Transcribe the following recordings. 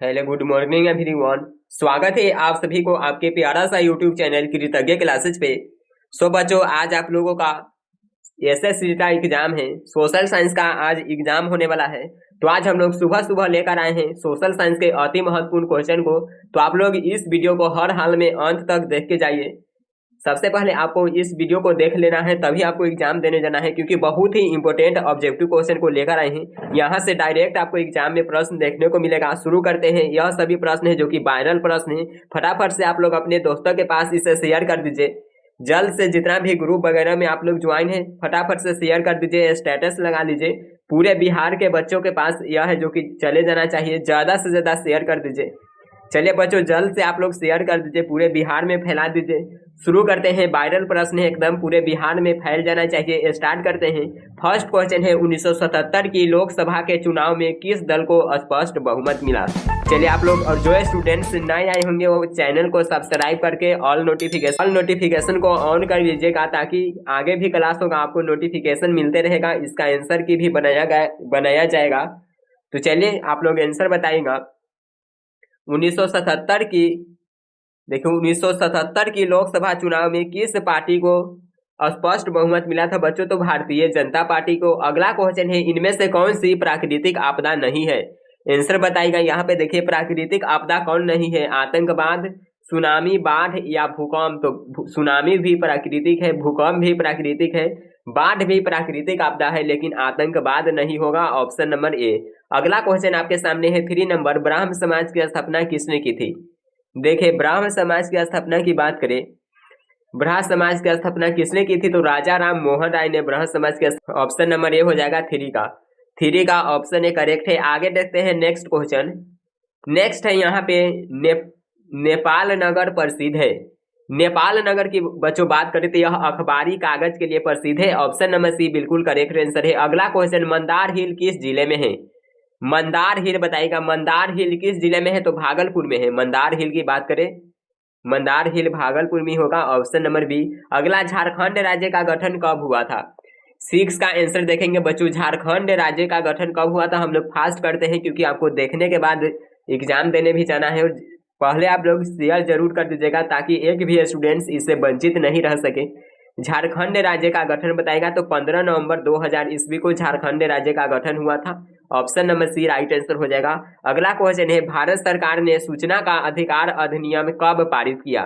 Hello good morning everyone. स्वागत है आप सभी को आपके प्यारा सा यूट्यूब चैनल कृतज्ञ क्लासेज पे। सो बच्चों, आज आप लोगों का एसएससी का एग्जाम है। सोशल साइंस का आज एग्जाम होने वाला है। तो आज हम लोग सुबह सुबह लेकर आए हैं सोशल साइंस के अति महत्वपूर्ण क्वेश्चन को। तो आप लोग इस वीडियो को हर हाल में अंत तक देख के जाइए। सबसे पहले आपको इस वीडियो को देख लेना है, तभी आपको एग्जाम देने जाना है, क्योंकि बहुत ही इंपॉर्टेंट ऑब्जेक्टिव क्वेश्चन को लेकर आए हैं। यहाँ से डायरेक्ट आपको एग्जाम में प्रश्न देखने को मिलेगा। शुरू करते हैं। यह सभी प्रश्न है जो कि वायरल प्रश्न है। फटाफट से आप लोग अपने दोस्तों के पास इसे शेयर कर दीजिए। जल्द से जितना भी ग्रुप वगैरह में आप लोग ज्वाइन है, फटाफट से शेयर कर दीजिए, स्टेटस लगा लीजिए। पूरे बिहार के बच्चों के पास यह है जो कि चले जाना चाहिए। ज्यादा से ज्यादा शेयर कर दीजिए। चलिए बच्चों, जल्द से आप लोग शेयर कर दीजिए, पूरे बिहार में फैला दीजिए। शुरू करते हैं। वायरल प्रश्न है, एकदम पूरे बिहार में फैल जाना चाहिए। स्टार्ट करते हैं। फर्स्ट क्वेश्चन है, 1977 की लोकसभा के चुनाव में किस दल को स्पष्ट बहुमत मिला? चलिए आप लोग, और जो स्टूडेंट्स नए आए होंगे वो चैनल को सब्सक्राइब करके ऑल नोटिफिकेशन को ऑन कर लीजिएगा, ताकि आगे भी क्लास होगा आपको नोटिफिकेशन मिलते रहेगा। इसका आंसर की भी बनाया जाएगा। तो चलिए आप लोग आंसर बताइएगा। 1977 की, देखो 1977 की लोकसभा चुनाव में किस पार्टी को स्पष्ट बहुमत मिला था बच्चों? तो भारतीय जनता पार्टी को। अगला क्वेश्चन है, इनमें से कौन सी प्राकृतिक आपदा नहीं है? आंसर बताइएगा। यहाँ पे देखिए, प्राकृतिक आपदा कौन नहीं है? आतंकवाद, सुनामी, बाढ़ या भूकंप? तो सुनामी भी प्राकृतिक है, भूकंप भी प्राकृतिक है, बाढ़ भी प्राकृतिक आपदा है, लेकिन आतंकवाद नहीं होगा। Option number A. अगला क्वेश्चन आपके सामने है 3 नंबर, ब्राह्म समाज की स्थापना किसने की थी? देखिए, ब्राह्म समाज की स्थापना की बात करें, ब्रह समाज की स्थापना किसने की थी? तो राजा राम मोहन राय ने ब्रह समाज के। ऑप्शन नंबर ए हो जाएगा 3 का ऑप्शन ए करेक्ट है। आगे देखते हैं नेक्स्ट क्वेश्चन। नेक्स्ट है यहाँ पे नेपाल नगर प्रसिद्ध है। नेपाल नगर की बच्चों बात करें तो यह अखबारी कागज के लिए प्रसिद्ध है। ऑप्शन नंबर सी बिल्कुल करेक्ट आंसर है। अगला क्वेश्चन, मंदार हिल किस जिले में है? मंदार हिल बताइएगा। मंदार हिल किस जिले में है? तो भागलपुर में है। मंदार हिल की बात करें, मंदार हिल भागलपुर में होगा। Option number B. अगला, झारखंड राज्य का गठन कब हुआ था? 6 का आंसर देखेंगे बच्चों। झारखंड राज्य का गठन कब हुआ था? हम लोग फास्ट करते हैं, क्योंकि आपको देखने के बाद एग्जाम देने भी जाना है। और पहले आप लोग शेयर जरूर कर दीजिएगा, ताकि एक भी स्टूडेंट्स इससे वंचित नहीं रह सके। झारखंड राज्य का गठन बताएगा तो 15 नवंबर 2000 ईस्वी को झारखंड राज्य का गठन हुआ था। Option number C right answer हो जाएगा। अगला क्वेश्चन है, भारत सरकार ने सूचना का अधिकार अधिनियम कब पारित किया?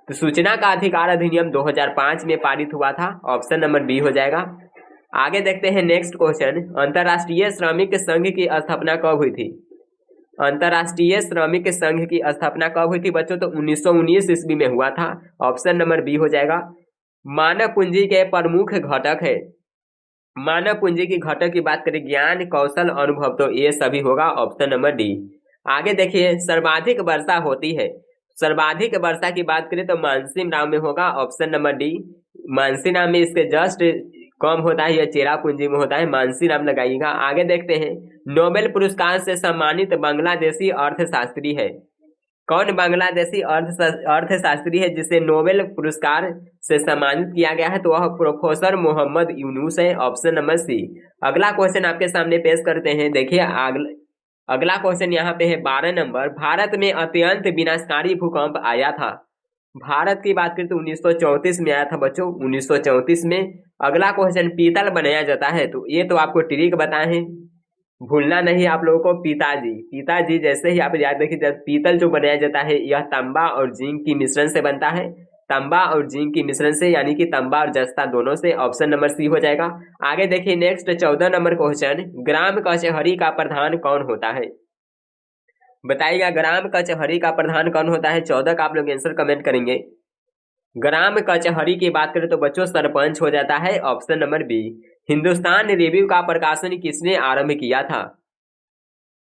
तो सूचना का अधिकार अधिनियम 2005 में पारित हुआ था। ऑप्शन नंबर बी हो जाएगा। आगे देखते हैं नेक्स्ट क्वेश्चन, अंतर्राष्ट्रीय श्रमिक संघ की स्थापना कब हुई थी? अंतर्राष्ट्रीय श्रमिक संघ की स्थापना कब हुई थी बच्चों? तो 1919 ईस्वी में हुआ था। ऑप्शन नंबर बी हो जाएगा। मानव पूंजी के प्रमुख घटक है, मानव पूंजी की घटक की बात करें, ज्ञान, कौशल, अनुभव, तो ये सभी होगा। Option number D. आगे देखिए, सर्वाधिक वर्षा होती है, सर्वाधिक वर्षा की बात करें तो मानसीन राम में होगा। Option number D. मानसीन राम में इसके जस्ट कम होता है, यह चेरापूंजी में होता है। मानसी नाम लगाइएगा। आगे देखते हैं, नोबेल पुरस्कार से सम्मानित बांग्लादेशी अर्थशास्त्री है। कौन बांग्लादेशी अर्थशास्त्री है जिसे नोबेल पुरस्कार से सम्मानित किया गया है? तो वह प्रोफेसर मोहम्मद यूनुस है। Option number C. अगला क्वेश्चन आपके सामने पेश करते हैं। देखिए, अगला क्वेश्चन यहाँ पे है 12 नंबर, भारत में अत्यंत विनाशकारी भूकंप आया था। भारत की बात करें तो 1934 में आया था बच्चों, 1934 में। अगला क्वेश्चन, पीतल बनाया जाता है, तो ये तो आपको ट्रिक बताए हैं, भूलना नहीं आप लोगों को। पिताजी जैसे ही आप याद रखिए, जब पीतल जो बनाया जाता है यह तांबा और जिंक की मिश्रण से बनता है। तांबा और जिंक की मिश्रण से, यानी कि तांबा और जस्ता दोनों से। ऑप्शन नंबर सी हो जाएगा। आगे देखिए नेक्स्ट 14 नंबर क्वेश्चन, ग्राम कचहरी का प्रधान कौन होता है? बताइएगा, ग्राम कचहरी का प्रधान कौन होता है? 14 का आप लोग आंसर कमेंट करेंगे। ग्राम कचहरी की बात करें तो बच्चों सरपंच हो जाता है। Option number B. Hindustan review का प्रकाशन किसने आरंभ किया था?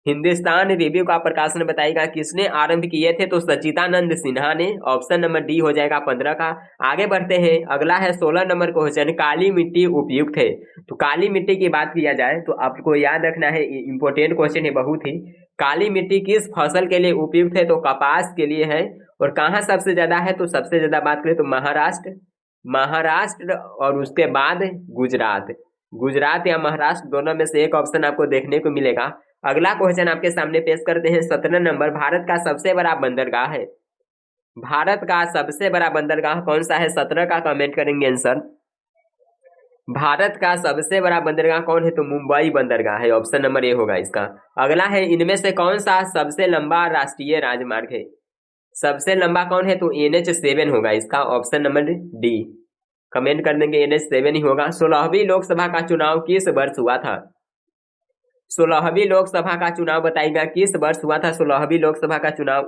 हिंदुस्तान रिव्यू का प्रकाशन बताइएगा किसने आरंभ किए थे? तो सच्चिदानंद सिन्हा ने। ऑप्शन नंबर डी हो जाएगा 15 का। आगे बढ़ते हैं। अगला है 16 नंबर क्वेश्चन, काली मिट्टी उपयुक्त है। तो काली मिट्टी की बात किया जाए तो आपको याद रखना है, इंपॉर्टेंट क्वेश्चन है बहुत ही। काली मिट्टी किस फसल के लिए उपयुक्त है? तो कपास के लिए है। और कहाँ सबसे ज्यादा है? तो सबसे ज्यादा बात करें तो महाराष्ट्र और उसके बाद गुजरात या महाराष्ट्र, दोनों में से एक ऑप्शन आपको देखने को मिलेगा। अगला क्वेश्चन आपके सामने पेश करते हैं 17 नंबर। भारत का सबसे बड़ा बंदरगाह है। भारत का सबसे बड़ा बंदरगाह कौन सा है? 17 का कमेंट करेंगे आंसर। भारत का सबसे बड़ा बंदरगाह कौन है? तो मुंबई बंदरगाह है, ऑप्शन नंबर ए होगा इसका। अगला है इनमें से कौन सा सबसे लंबा राष्ट्रीय राजमार्ग है? सबसे लंबा कौन है? तो NH7 होगा इसका, ऑप्शन नंबर डी। कमेंट कर देंगे NH7 ही होगा। 16वीं लोकसभा का चुनाव किस वर्ष हुआ था? 16वीं लोकसभा का चुनाव बताइएगा किस वर्ष हुआ था? 16वीं लोकसभा का चुनाव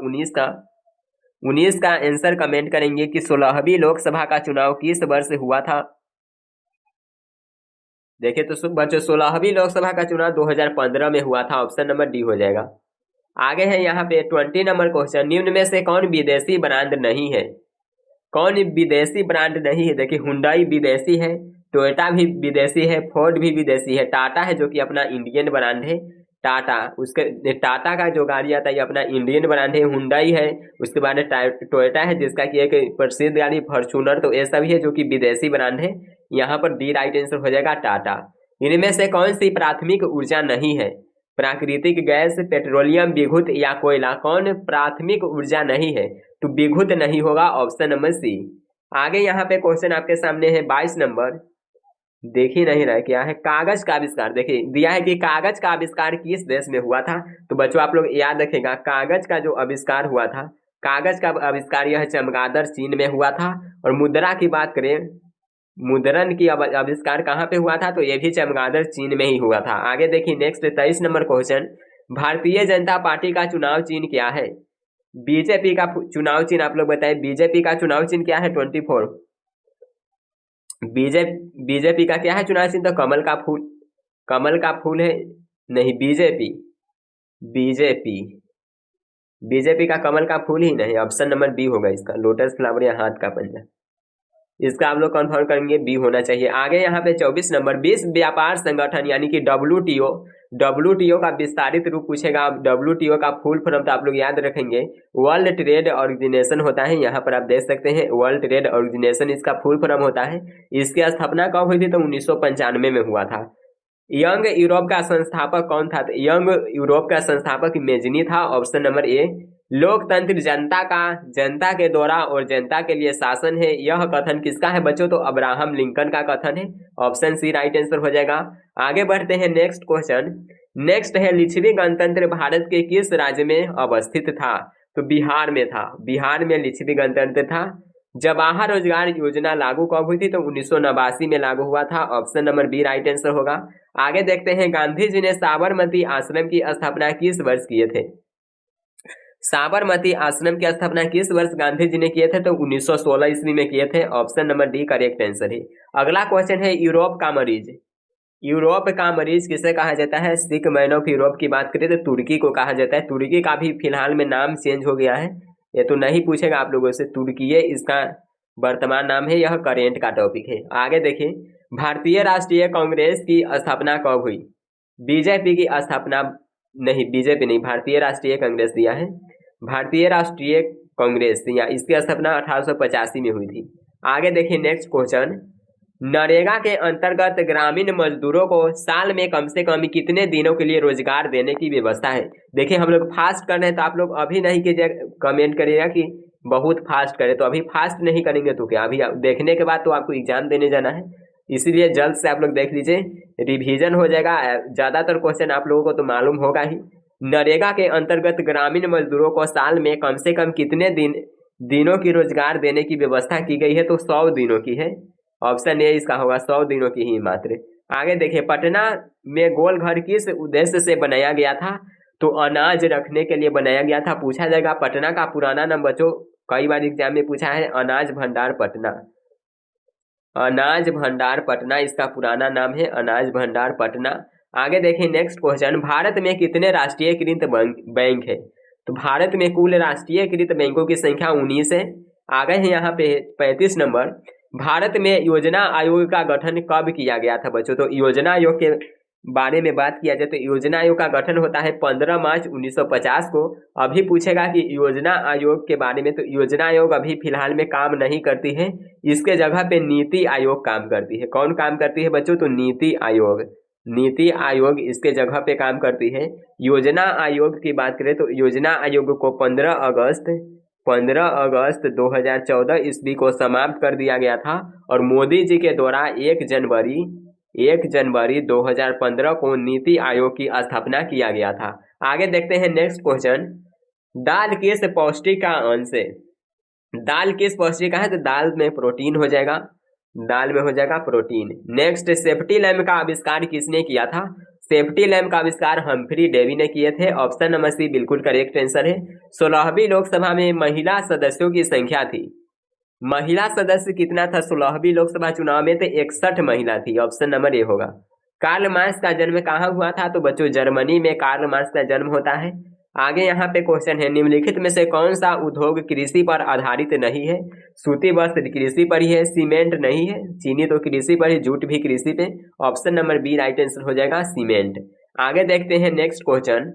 19 का आंसर कमेंट करेंगे कि 16वीं लोकसभा का चुनाव किस वर्ष हुआ था। देखिए तो बच्चों 16वीं लोकसभा का चुनाव 2015 में हुआ था, ऑप्शन नंबर डी हो जाएगा। आगे है यहाँ पे 20 नंबर क्वेश्चन। निम्न में से कौन विदेशी ब्रांड नहीं है? कौन विदेशी ब्रांड नहीं है? देखिए हुंडई विदेशी है, टोयोटा भी विदेशी है, फोर्ड भी विदेशी है, टाटा है जो कि अपना इंडियन ब्रांड है। उसके टाटा का जो गाड़ी आता है ये अपना इंडियन ब्रांड है। हुंडई है, उसके बाद टोयोटा है जिसका कि एक प्रसिद्ध गाड़ी फॉर्च्यूनर, तो ये सभी है जो कि विदेशी ब्रांड है। यहाँ पर डी राइट आंसर हो जाएगा टाटा। इनमें से कौन सी प्राथमिक ऊर्जा नहीं है? प्राकृतिक गैस, पेट्रोलियम, विद्युत या कोयला। कौन प्राथमिक ऊर्जा नहीं है? तो विद्युत नहीं होगा, ऑप्शन नंबर सी। आगे यहाँ पे क्वेश्चन आपके सामने है 22 नंबर। देख ही नहीं रहा क्या है? कागज का आविष्कार। देखिए दिया है कि कागज का आविष्कार किस देश में हुआ था? तो बच्चों आप लोग याद रखेगा, कागज का जो आविष्कार हुआ था, कागज का आविष्कार यह चमगादड़ चीन में हुआ था। और मुद्रा की बात करें, मुद्रण की आविष्कार कहाँ पे हुआ था? तो ये भी चमगादड़ चीन में ही हुआ था। आगे देखिए next 23 number question. Bharatiya Janata party का चुनाव चिन्ह क्या है? बीजेपी का चुनाव चिन्ह आप लोग बताए, बीजेपी का चुनाव चिन्ह क्या है? 24। बीजेपी का क्या है चुनाव चिन्ह? तो कमल का फूल, कमल का फूल है नहीं, बीजेपी का कमल का फूल ही नहीं, ऑप्शन नंबर बी होगा इसका, लोटस फ्लावर या हाथ का पंजा। इसका आप लोग कंफर्म करेंगे बी होना चाहिए। आगे यहाँ पे 24 नंबर। विश्व व्यापार संगठन यानी कि WTO का विस्तारित रूप पूछेगा। WTO का फुल फॉर्म तो आप लोग याद रखेंगे, वर्ल्ड ट्रेड ऑर्गेनाइजेशन होता है। यहाँ पर आप देख सकते हैं वर्ल्ड ट्रेड ऑर्गेनाइजेशन इसका फुल फॉर्म होता है। इसकी स्थापना कब हुई थी? तो 1995 में हुआ था। यंग यूरोप का संस्थापक कौन था? तो यंग यूरोप का संस्थापक मेजनी था, ऑप्शन नंबर ए। लोकतंत्र जनता के द्वारा और जनता के लिए शासन है, यह कथन किसका है बच्चों? तो अब्राहम लिंकन का कथन है, ऑप्शन सी राइट आंसर हो जाएगा। आगे बढ़ते हैं नेक्स्ट क्वेश्चन। नेक्स्ट है लिच्छवी गणतंत्र भारत के किस राज्य में अवस्थित था? तो बिहार में था, बिहार में लिच्छवी गणतंत्र था। जवाहर रोजगार योजना लागू कब हुई थी? तो 1989 में लागू हुआ था, option number B right answer होगा। आगे देखते हैं गांधी जी ने साबरमती आश्रम की स्थापना किस वर्ष किए थे? साबरमती आश्रम की स्थापना किस वर्ष गांधी जी ने किए थे? तो 1916 ईस्वी में किए थे, option number D correct answer है। अगला क्वेश्चन है यूरोप का मरीज। यूरोप का मरीज किसे कहा जाता है? सिक मैन ऑफ यूरोप की बात करें तो तुर्की को कहा जाता है। तुर्की का भी फिलहाल में नाम चेंज हो गया है, ये तो नहीं पूछेगा आप लोगों से, तुर्की इसका वर्तमान नाम है, यह करेंट का टॉपिक है। आगे देखिए भारतीय राष्ट्रीय कांग्रेस की स्थापना कब हुई? बीजेपी की स्थापना नहीं, बीजेपी नहीं, भारतीय राष्ट्रीय कांग्रेस दिया है, भारतीय राष्ट्रीय कांग्रेस या इसकी स्थापना 1885 में हुई थी। आगे देखिए नेक्स्ट क्वेश्चन। नरेगा के अंतर्गत ग्रामीण मजदूरों को साल में कम से कम कितने दिनों के लिए रोजगार देने की व्यवस्था है? देखिए हम लोग फास्ट कर रहे हैं तो आप लोग अभी नहीं कीजिए, कमेंट करिएगा कि बहुत फास्ट करें, तो अभी फास्ट नहीं करेंगे तो क्या, अभी देखने के बाद तो आपको एग्जाम देने जाना है, इसीलिए जल्द से आप लोग देख लीजिए, रिवीजन हो जाएगा। ज्यादातर क्वेश्चन आप लोगों को तो मालूम होगा ही। नरेगा के अंतर्गत ग्रामीण मजदूरों को साल में कम से कम कितने दिनों की रोजगार देने की व्यवस्था की गई है? तो 100 दिनों की है, ऑप्शन ए इसका होगा, 100 दिनों की ही मात्र। आगे देखिए पटना में गोल घर किस उद्देश्य से बनाया गया था? तो अनाज रखने के लिए बनाया गया था। पूछा जाएगा पटना का पुराना नाम बच्चों, कई बार एग्जाम में पूछा है, अनाज भंडार पटना, अनाज भंडार पटना इसका पुराना नाम है, अनाज भंडार पटना। आगे देखिए नेक्स्ट क्वेश्चन। भारत में कितने राष्ट्रीयकृत बैंक है? तो भारत में कुल राष्ट्रीयकृत बैंकों की संख्या 19 है। आगे है यहाँ पे 35 नंबर। भारत में योजना आयोग का गठन कब किया गया था बच्चों? तो योजना आयोग के बारे में बात किया जाए तो योजना आयोग का गठन होता है 15 मार्च 1950 को। अभी पूछेगा कि योजना आयोग के बारे में, तो योजना आयोग अभी फिलहाल में काम नहीं करती है, इसके जगह पे नीति आयोग काम करती है। कौन काम करती है बच्चों? तो नीति आयोग, नीति आयोग इसके जगह पे काम करती है। योजना आयोग की बात करें तो योजना आयोग को 15 अगस्त 2014 ईस्वी को समाप्त कर दिया गया था और मोदी जी के द्वारा 1 जनवरी 2015 को नीति आयोग की स्थापना किया गया था। आगे देखते हैं नेक्स्ट क्वेश्चन। दाल किस पौष्टिक का अंश है? दाल किस पौष्टिक का है? तो दाल में प्रोटीन हो जाएगा, दाल में हो जाएगा प्रोटीन। नेक्स्ट, सेफ्टी लैम्प का आविष्कार किसने किया था? सेफ्टी लैम्प का आविष्कार हम्फ्री डेवी ने किए थे। ऑप्शन नंबर सी बिल्कुल करेक्ट आंसर है। 16वीं लोकसभा में महिला सदस्यों की संख्या थी, महिला सदस्य कितना था 16वीं लोकसभा चुनाव में? तो 61 महिला थी। ऑप्शन नंबर ए होगा। कार्ल मार्क्स का जन्म कहाँ हुआ था? तो बच्चों जर्मनी में कार्ल मार्क्स का जन्म होता है। आगे यहाँ पे क्वेश्चन है, निम्नलिखित में से कौन सा उद्योग कृषि पर आधारित नहीं है? सूती वस्त्र कृषि पर ही है, सीमेंट नहीं है, चीनी तो कृषि पर ही, जूट भी कृषि पे। Option number B right answer हो जाएगा, सीमेंट। आगे देखते हैं नेक्स्ट क्वेश्चन।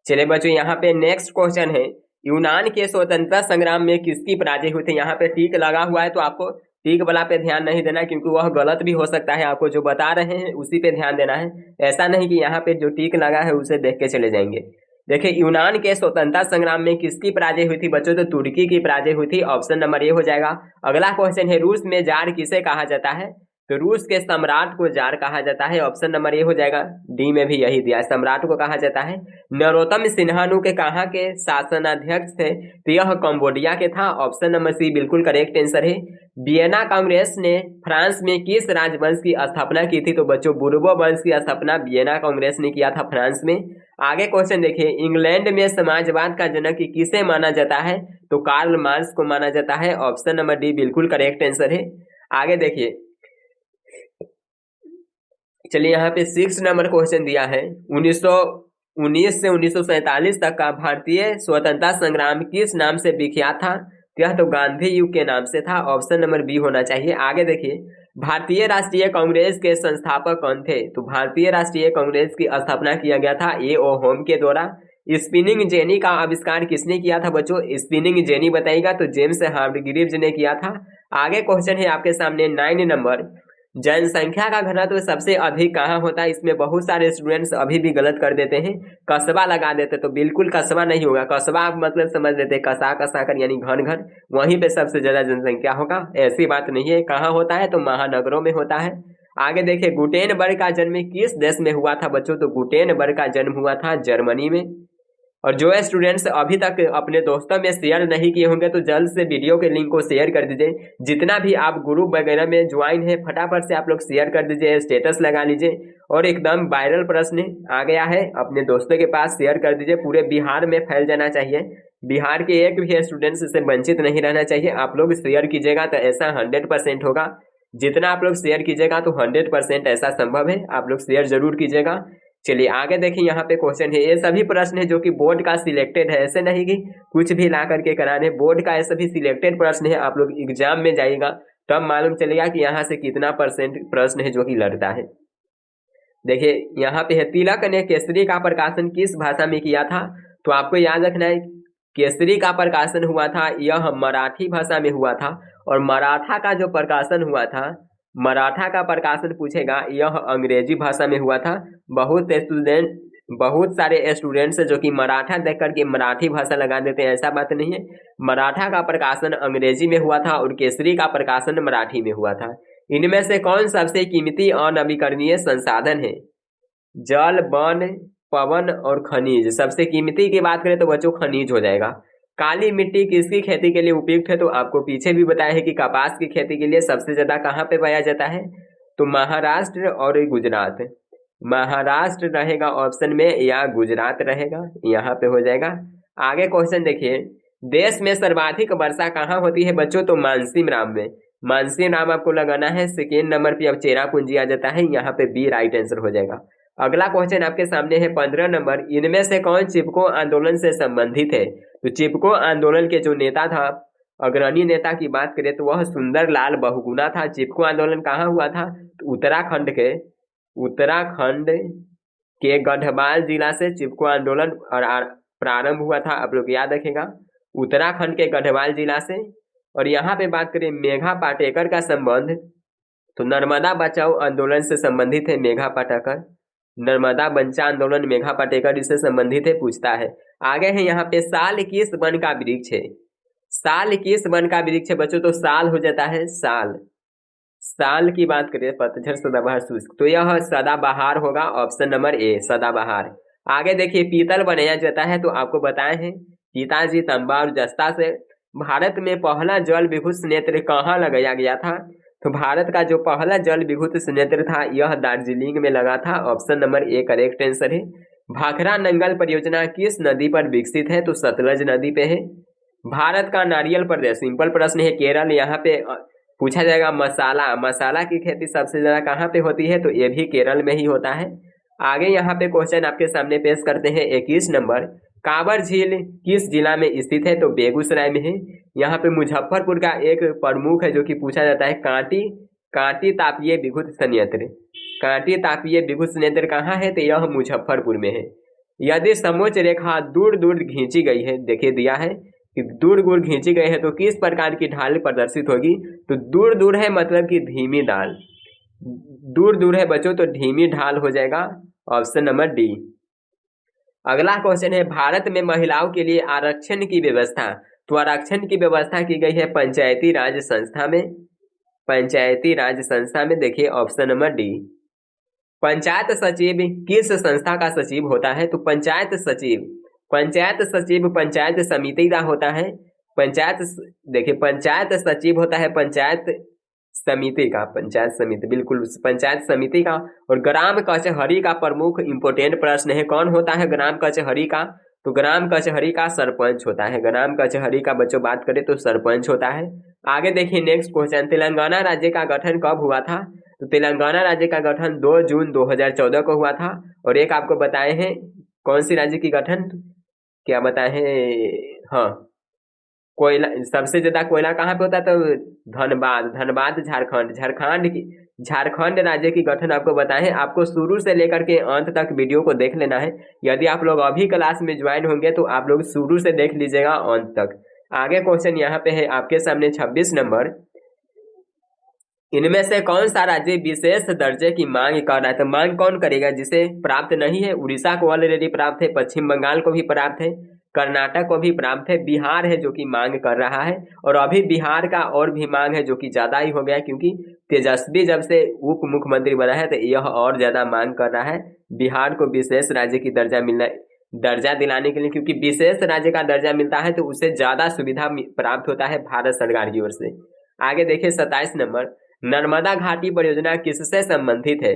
चलिए बच्चों यहाँ पे नेक्स्ट क्वेश्चन है, यूनान के स्वतंत्रता संग्राम में किसकी पराजय हुई थी? यहाँ पे टिक लगा हुआ है तो आपको टिक वाला पे ध्यान नहीं देना क्योंकि वह गलत भी हो सकता है। आपको जो बता रहे हैं उसी पे ध्यान देना है, ऐसा नहीं कि यहाँ पे जो टिक लगा है उसे देख के चले जाएंगे। देखिए, यूनान के स्वतंत्रता संग्राम में किसकी पराजय हुई थी बच्चों? तो तुर्की की पराजय हुई थी। ऑप्शन नंबर ए हो जाएगा। अगला क्वेश्चन है, रूस में जार किसे कहा जाता है? तो रूस के सम्राट को जार कहा जाता है। ऑप्शन नंबर ए हो जाएगा। डी में भी यही दिया है, सम्राट को कहा जाता है। नरोत्तम सिन्हानु के कहाँ के शासनाध्यक्ष थे? तो यह कंबोडिया के था। ऑप्शन नंबर सी बिल्कुल करेक्ट आंसर है। वियना कांग्रेस ने फ्रांस में किस राजवंश की स्थापना की थी? तो बच्चों बुर्बो वंश की स्थापना वियना कांग्रेस ने किया था फ्रांस में। आगे क्वेश्चन देखिए, इंग्लैंड में समाजवाद का जनक किसे माना जाता है? तो कार्ल मार्क्स को माना जाता है। ऑप्शन नंबर डी बिल्कुल करेक्ट आंसर है। आगे देखिए, चलिए यहाँ पे 6 नंबर क्वेश्चन दिया है, 1919 से 1947 तक का भारतीय स्वतंत्रता संग्राम किस नाम से विख्यात था? यह तो गांधी युग के नाम से था। ऑप्शन नंबर बी होना चाहिए। आगे देखिए, भारतीय राष्ट्रीय कांग्रेस के संस्थापक कौन थे? तो भारतीय राष्ट्रीय कांग्रेस की स्थापना किया गया था ए ओ होम के द्वारा। स्पिनिंग जेनी का आविष्कार किसने किया था बच्चों? स्पिनिंग जेनी बताइएगा तो जेम्स हार्ग्रीव्स ने किया था। आगे क्वेश्चन है आपके सामने 9 नंबर, जनसंख्या का घनत्व तो सबसे अधिक कहाँ होता है? इसमें बहुत सारे स्टूडेंट्स अभी भी गलत कर देते हैं, कस्बा लगा देते, तो बिल्कुल कस्बा नहीं होगा। कस्बा मतलब समझ लेते कसा कसा कर यानी घन घन, वहीं पे सबसे ज्यादा जनसंख्या होगा, ऐसी बात नहीं है। कहाँ होता है? तो महानगरों में होता है। आगे देखिए, गुटेनबर्ग का जन्म किस देश में हुआ था बच्चों? तो गुटेनबर्ग का जन्म हुआ था जर्मनी में। और जो स्टूडेंट्स अभी तक अपने दोस्तों में शेयर नहीं किए होंगे तो जल्द से वीडियो के लिंक को शेयर कर दीजिए। जितना भी आप ग्रुप वगैरह में ज्वाइन है फटाफट से आप लोग शेयर कर दीजिए, स्टेटस लगा लीजिए। और एकदम वायरल प्रश्न आ गया है, अपने दोस्तों के पास शेयर कर दीजिए, पूरे बिहार में फैल जाना चाहिए। बिहार के एक भी स्टूडेंट्स से वंचित नहीं रहना चाहिए। आप लोग शेयर कीजिएगा तो ऐसा 100% होगा। जितना आप लोग शेयर कीजिएगा तो 100% ऐसा संभव है। आप लोग शेयर जरूर कीजिएगा। चलिए आगे देखिए, यहाँ पे क्वेश्चन है, ये सभी प्रश्न है जो कि बोर्ड का सिलेक्टेड है, ऐसे नहीं कि कुछ भी ला करके कराने। बोर्ड का ये सभी सिलेक्टेड प्रश्न है। आप लोग एग्जाम में जाइएगा तब मालूम चलेगा कि यहाँ से कितना % प्रश्न है जो कि लड़ता है। देखिए यहाँ पे है, तिलक ने केसरी का प्रकाशन किस भाषा में किया था? तो आपको याद रखना है, केसरी का प्रकाशन हुआ था यह मराठी भाषा में हुआ था। और मराठा का जो प्रकाशन हुआ था, मराठा का प्रकाशन पूछेगा, यह अंग्रेजी भाषा में हुआ था। बहुत सारे स्टूडेंट्स जो कि मराठा देख करके मराठी भाषा लगा देते हैं, ऐसा बात नहीं है। मराठा का प्रकाशन अंग्रेजी में हुआ था और केसरी का प्रकाशन मराठी में हुआ था। इनमें से कौन सबसे कीमती अनवीकरणीय संसाधन है? जल, वन, पवन और खनिज। सबसे कीमती की बात करें तो बच्चों खनिज हो जाएगा। काली मिट्टी किसकी खेती के लिए उपयुक्त है? तो आपको पीछे भी बताया है कि कपास की खेती के लिए सबसे ज्यादा कहाँ पे पाया जाता है? तो महाराष्ट्र और गुजरात। महाराष्ट्र रहेगा ऑप्शन में या गुजरात रहेगा, यहाँ पे हो जाएगा। आगे क्वेश्चन देखिए, देश में सर्वाधिक वर्षा कहाँ होती है बच्चों? तो मानसीम राम में। मानसीम राम आपको लगाना है। सेकेंड नंबर पे अब चेरापूंजी आ जाता है, यहाँ पे बी राइट आंसर हो जाएगा। अगला क्वेश्चन आपके सामने है 15 नंबर, इनमें से कौन चिपको आंदोलन से संबंधित है? तो चिपको आंदोलन के जो नेता था, अग्रणी नेता की बात करें तो वह सुंदरलाल बहुगुणा था। चिपको आंदोलन कहाँ हुआ था? तो उत्तराखंड के गढ़वाल जिला से चिपको आंदोलन प्रारंभ हुआ था। आप लोग याद रखेगा, उत्तराखंड के गढ़वाल जिला से। और यहाँ पे बात करें मेघा पाटेकर का संबंध, तो नर्मदा बचाओ आंदोलन से संबंधित है मेघा पाटेकर। नर्मदा बंचा आंदोलन मेघा पाटेकर इससे संबंधित है, पूछता है। आगे है यहाँ पे साल किस वन का वृक्ष है? साल किस वन का वृक्ष है बच्चों? तो साल हो जाता है साल। साल की बात करें पतझड़ सदाबहार शुष्क, तो यह सदाबहार होगा, ऑप्शन नंबर ए सदाबहार। आगे देखिए पीतल बनाया जाता है तो आपको बताए हैं पिताजी तांबा और जस्ता से। भारत में पहला जल विद्युत संयंत्र कहाँ लगाया गया था? तो भारत का जो पहला जल विद्युत संयंत्र था यह दार्जिलिंग में लगा था, option number A correct answer है। भाखड़ा नंगल परियोजना किस नदी पर विकसित है? तो सतलज नदी पे है। भारत का नारियल प्रदेश, सिंपल प्रश्न है, केरल। यहाँ पे पूछा जाएगा मसाला की खेती सबसे ज्यादा कहाँ पे होती है? तो ये भी केरल में ही होता है। आगे यहाँ पे क्वेश्चन आपके सामने पेश करते हैं 21 नंबर। कांवर झील किस जिला में स्थित है? तो बेगूसराय में है। यहाँ पे मुजफ्फरपुर का एक प्रमुख है जो कि पूछा जाता है कांटी तापीय विद्युत संयंत्र। कांटी तापीय विद्युत संयंत्र कहाँ है? तो यह मुजफ्फरपुर में है। यदि समोच्च रेखा दूर दूर खींची गई है, देखिए दिया है कि दूर दूर खींची गई है तो किस प्रकार की ढाल प्रदर्शित होगी? तो दूर दूर है मतलब कि धीमी ढाल, दूर दूर है बच्चों तो धीमी ढाल हो जाएगा, ऑप्शन नंबर डी। अगला क्वेश्चन है भारत में महिलाओं के लिए आरक्षण की व्यवस्था, तो आरक्षण की व्यवस्था की गई है पंचायती राज संस्था में। पंचायती राज संस्था में देखिए ऑप्शन नंबर डी। पंचायत सचिव किस संस्था का सचिव होता है? तो पंचायत सचिव पंचायत समिति का होता है। देखिए पंचायत सचिव होता है पंचायत समिति, बिल्कुल पंचायत समिति का। और ग्राम कचहरी का प्रमुख इंपोर्टेंट प्रश्न है, कौन होता है ग्राम कचहरी का? तो ग्राम कचहरी का सरपंच होता है। ग्राम कचहरी का बच्चों बात करें तो सरपंच होता है। आगे देखिए नेक्स्ट क्वेश्चन, तेलंगाना राज्य का गठन कब हुआ था? तो तेलंगाना राज्य का गठन 2 जून 2014 को हुआ था। और एक आपको बताए हैं कौन सी राज्य की गठन, क्या बताए हैं? हाँ, कोयला, सबसे ज्यादा कोयला कहाँ पे होता है? तो धनबाद झारखंड राज्य की गठन आपको बताएं। आपको शुरू से लेकर के अंत तक वीडियो को देख लेना है। यदि आप लोग अभी क्लास में ज्वाइन होंगे तो आप लोग शुरू से देख लीजिएगा अंत तक। आगे क्वेश्चन यहाँ पे है आपके सामने 26 नंबर। इनमें से कौन सा राज्य विशेष दर्जे की मांग कर रहा है? तो मांग कौन करेगा जिसे प्राप्त नहीं है? उड़ीसा को ऑलरेडी प्राप्त है, पश्चिम बंगाल को भी प्राप्त है, कर्नाटक को भी प्राप्त है, बिहार है जो कि मांग कर रहा है। और अभी बिहार का और भी मांग है जो कि ज्यादा ही हो गया, क्योंकि तेजस्वी जब से उप मुख्यमंत्री बना है तो यह और ज्यादा मांग कर रहा है बिहार को विशेष राज्य की दर्जा दिलाने के लिए, क्योंकि विशेष राज्य का दर्जा मिलता है तो उससे ज्यादा सुविधा प्राप्त होता है भारत सरकार की ओर से। आगे देखिए 27 नंबर। नर्मदा घाटी परियोजना किससे संबंधित है?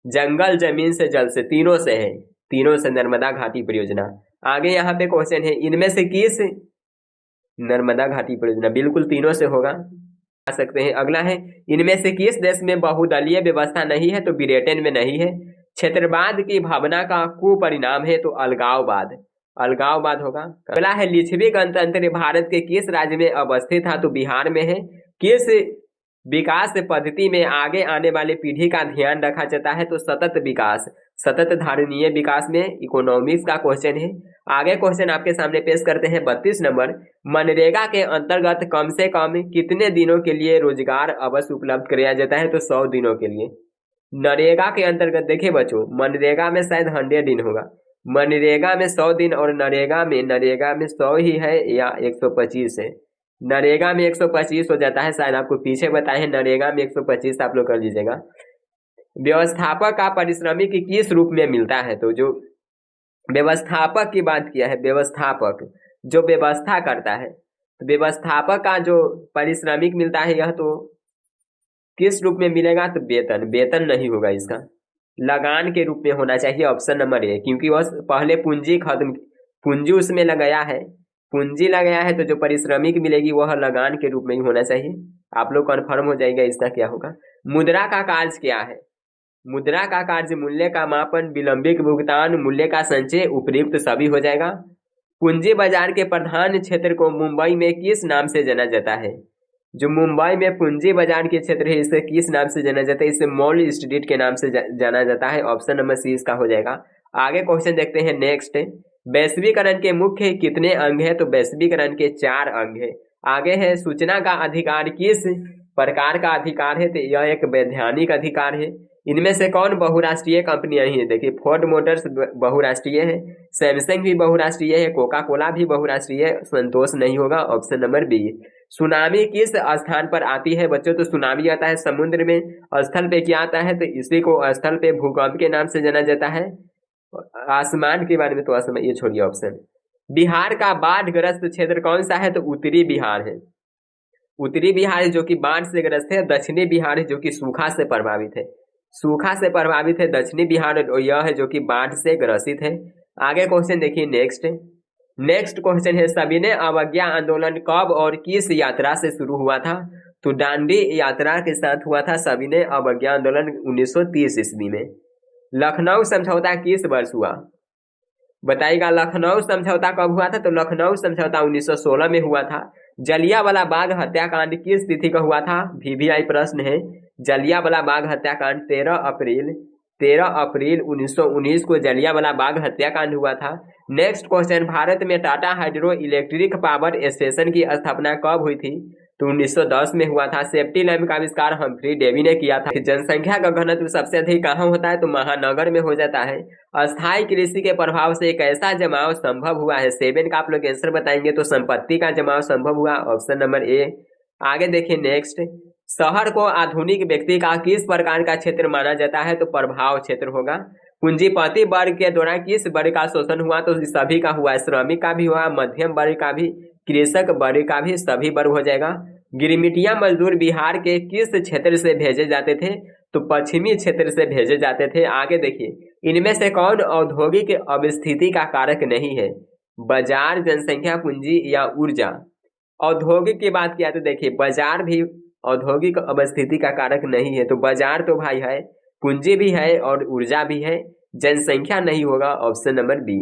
जंगल, जमीन से, जल से, तीनों से है। तीनों से नर्मदा घाटी परियोजना। आगे यहाँ पे क्वेश्चन है इनमें से किस नर्मदा घाटी परियोजना, बिल्कुल तीनों से होगा, आ सकते हैं। अगला है इनमें से किस देश में बहुदलीय व्यवस्था नहीं है? तो ब्रिटेन में नहीं है। क्षेत्रवाद की भावना का कुपरिणाम है? तो अलगाववाद होगा। अगला है लिच्छवी गणतंत्र भारत के किस राज्य में अवस्थित था? तो बिहार में है। किस विकास पद्धति में आगे आने वाली पीढ़ी का ध्यान रखा जाता है? तो सतत धारणीय विकास में, इकोनॉमिक्स का क्वेश्चन है। आगे क्वेश्चन आपके सामने पेश करते हैं 32 नंबर। मनरेगा के अंतर्गत कम से कम कितने दिनों के लिए रोजगार अवश्य उपलब्ध कराया जाता है? तो 100 दिनों के लिए। नरेगा के अंतर्गत देखिए बच्चों, मनरेगा में शायद 100 दिन होगा, मनरेगा में 100 दिन और नरेगा में 100 ही है या 125 है। नरेगा में 125 हो जाता है, शायद आपको पीछे बताए हैं नरेगा में 125 आप लोग कर लीजिएगा। व्यवस्थापक का पारिश्रमिक किस रूप में मिलता है? तो जो व्यवस्थापक की बात किया है, व्यवस्थापक जो व्यवस्था करता है, तो व्यवस्थापक का जो पारिश्रमिक मिलता है यह तो किस रूप में मिलेगा? तो वेतन नहीं होगा, इसका लगान के रूप में होना चाहिए, ऑप्शन नंबर ए। क्योंकि वह पहले पूंजी उसमें पूंजी लगाया है तो जो पारिश्रमिक मिलेगी वह लगान के रूप में ही होना चाहिए। आप लोग कन्फर्म हो जाएगा इसका क्या होगा। मुद्रा का कार्य क्या है? मुद्रा का कार्य मूल्य का मापन, विलंबित भुगतान, मूल्य का संचय, उपयुक्त सभी हो जाएगा। पूंजी बाजार के प्रधान क्षेत्र को मुंबई में किस नाम से जाना जाता है? जो मुंबई में पूंजी बाजार के क्षेत्र है इसे किस नाम से जाना जाता है? इसे मॉल स्ट्रीट के नाम से जाना जाता है, ऑप्शन नंबर सी इसका हो जाएगा। आगे क्वेश्चन देखते हैं नेक्स्ट। वैश्वीकरण के मुख्य कितने अंग है? तो वैश्वीकरण के 4 अंग है। आगे है सूचना का अधिकार किस प्रकार का अधिकार है? तो यह एक वैधानिक अधिकार है। इनमें से कौन बहुराष्ट्रीय कंपनियां ही है? देखिए फोर्ड मोटर्स बहुराष्ट्रीय है, सैमसंग भी बहुराष्ट्रीय है, कोका कोला भी बहुराष्ट्रीय है, संतोष नहीं होगा, ऑप्शन नंबर बी। सुनामी किस स्थान पर आती है बच्चों? तो सुनामी आता है समुद्र में। स्थल पे क्या आता है? तो इसी को स्थल पे भूकंप के नाम से जाना जाता है। आसमान के बारे में तो आसमान, ये छोड़िए ऑप्शन। बिहार का बाढ़ ग्रस्त क्षेत्र कौन सा है? तो उत्तरी बिहार है। उत्तरी बिहार जो कि बाढ़ से ग्रस्त है। दक्षिणी बिहार जो कि सूखा से प्रभावित है। सूखा से प्रभावित है दक्षिणी बिहार, यह है जो कि बाढ़ से ग्रसित है। आगे क्वेश्चन देखिए नेक्स्ट क्वेश्चन है, सविनय अवज्ञा आंदोलन कब और किस यात्रा से शुरू हुआ था? तो दांडी यात्रा के साथ हुआ था सविनय अवज्ञा आंदोलन 1930 ईस्वी में। लखनऊ समझौता किस वर्ष हुआ? बताइएगा। लखनऊ समझौता कब हुआ था? तो लखनऊ समझौता 1916 में हुआ था। जलियांवाला बाग हत्याकांड किस तिथि का हुआ था? VVI प्रश्न है। जलियांवाला बाग हत्याकांड 13 अप्रैल 1919 को जलियांवाला बाग हत्याकांड हुआ था। नेक्स्ट क्वेश्चन, भारत में Tata hydro electric power station की स्थापना कब हुई थी? तो 1910 में हुआ था। सेफ्टी लैम्प का आविष्कार हम्फ्री डेवी ने किया था। जनसंख्या का घनत्व सबसे अधिक कहाँ होता है? तो महानगर में हो जाता है। अस्थायी कृषि के प्रभाव से एक ऐसा जमाव संभव हुआ है, 7 का आप लोग आंसर बताएंगे तो संपत्ति का जमाव संभव हुआ, ऑप्शन नंबर ए। आगे देखिए नेक्स्ट, शहर को आधुनिक व्यक्ति का किस प्रकार का क्षेत्र माना जाता है? तो प्रभाव क्षेत्र होगा। पूंजीपति वर्ग के द्वारा किस वर्ग का शोषण हुआ? तो सभी का हुआ, श्रमिक का भी हुआ, मध्यम वर्ग का भी, कृषक वर्ग का भी, सभी वर्ग हो जाएगा। गिरमिटिया मजदूर बिहार के किस क्षेत्र से भेजे जाते थे? तो पश्चिमी क्षेत्र से भेजे जाते थे। आगे देखिए, इनमें से कौन औद्योगिक अवस्थिति का कारक नहीं है? बाजार, जनसंख्या, पूंजी या ऊर्जा? औद्योगिक की बात किया तो देखिए बाजार भी औद्योगिक अवस्थिति का कारक नहीं है। तो बाजार तो भाई है, पूंजी भी है और ऊर्जा भी है, जनसंख्या नहीं होगा, ऑप्शन नंबर बी।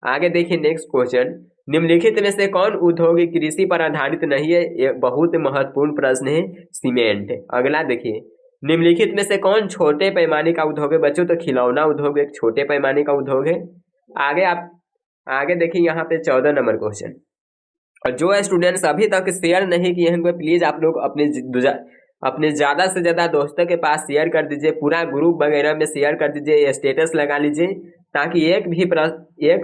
आगे देखिए नेक्स्ट क्वेश्चन, निम्नलिखित में से कौन उद्योग कृषि पर आधारित नहीं है? ये बहुत महत्वपूर्ण प्रश्न है। सीमेंट। अगला देखिए, निम्नलिखित में से कौन छोटे पैमाने का उद्योग है? बच्चों तो खिलौना उद्योग एक छोटे पैमाने का उद्योग है। आगे देखिए यहाँ पे 14 नंबर क्वेश्चन, और जो स्टूडेंट्स अभी तक शेयर नहीं किए हैं प्लीज आप लोग अपने ज़्यादा से ज़्यादा दोस्तों के पास शेयर कर दीजिए, पूरा ग्रुप वगैरह में शेयर कर दीजिए, स्टेटस लगा लीजिए, ताकि एक